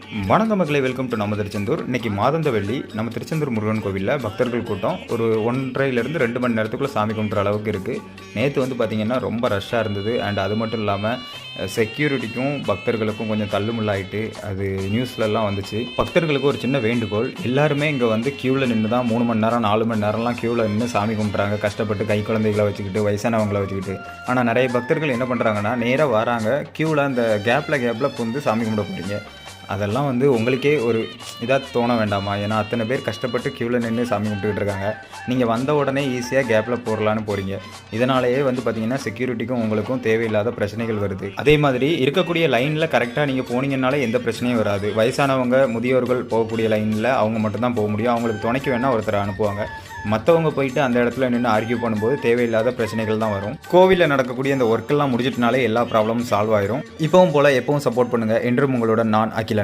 வணக்கம் மக்களை, welcome to நம்ம திருச்செந்தூர். இன்றைக்கி மாதந்த வெள்ளி நம்ம திருச்செந்தூர் முருகன் கோவிலில் பக்தர்கள் கூட்டம் ஒரு 1.5 2 மணி நேரத்துக்குள்ளே சாமி கும்பிட்ற அளவுக்கு இருக்குது. நேற்று வந்து பார்த்திங்கன்னா ரொம்ப ரஷ்ஷாக இருந்தது. அண்ட் அது மட்டும் இல்லாமல் செக்யூரிட்டிக்கும் பக்தர்களுக்கும் கொஞ்சம் தள்ளுமுள்ளாயிட்டு அது நியூஸ்லலாம் வந்துச்சு. பக்தர்களுக்கு ஒரு சின்ன வேண்டுகோள், எல்லாருமே இங்கே வந்து க்யூவில் நின்று தான் 3 மணி நேரம் 4 மணி நேரம்லாம் க்யூவில் நின்று சாமி கும்பிட்றாங்க, கஷ்டப்பட்டு கை குழந்தைகளை வச்சுக்கிட்டு, வயசானவங்களை வச்சுக்கிட்டு. ஆனால் நிறைய பக்தர்கள் என்ன பண்ணுறாங்கன்னா, நேராக வராங்க, க்யூவில் அந்த கேப்பில் புந்து சாமி கும்பிட போகிறீங்க. அதெல்லாம் வந்து உங்களுக்கே ஒரு இதாக தோண வேண்டாமா? ஏன்னா அத்தனை பேர் கஷ்டப்பட்டு க்யூவில் நின்று சாமி கும்பிட்டுக்கிட்டு இருக்காங்க. நீங்கள் வந்த உடனே ஈஸியாக கேப்பில் போடலான்னு போகிறீங்க. இதனாலேயே வந்து பார்த்திங்கன்னா செக்யூரிட்டிக்கும் உங்களுக்கும் தேவையில்லாத பிரச்சனைகள் வருது. அதே மாதிரி இருக்கக்கூடிய லைனில் கரெக்டாக நீங்கள் போனீங்கன்னாலே எந்த பிரச்சனையும் வராது. வயசானவங்க, முதியோர்கள் போகக்கூடிய லைனில் அவங்க மட்டும்தான் போக முடியும். அவங்களுக்கு துணைக்கு வேணால் ஒருத்தரை அனுப்புவாங்க. மற்றவங்க போயிட்டு அந்த இடத்துல நின்று ஆர்கியூ பண்ணும்போது தேவையில்லாத பிரச்சனைகள் தான் வரும். கோவிலில் நடக்கக்கூடிய இந்த ஒர்க்கெல்லாம் முடிஞ்சிட்டனாலே எல்லா ப்ராப்ளமும் சால்வ் ஆயிரும். இப்பவும் போல் எப்பவும் சப்போர்ட் பண்ணுங்கள். என்றும் உங்களுடன் நான் அகிலன்.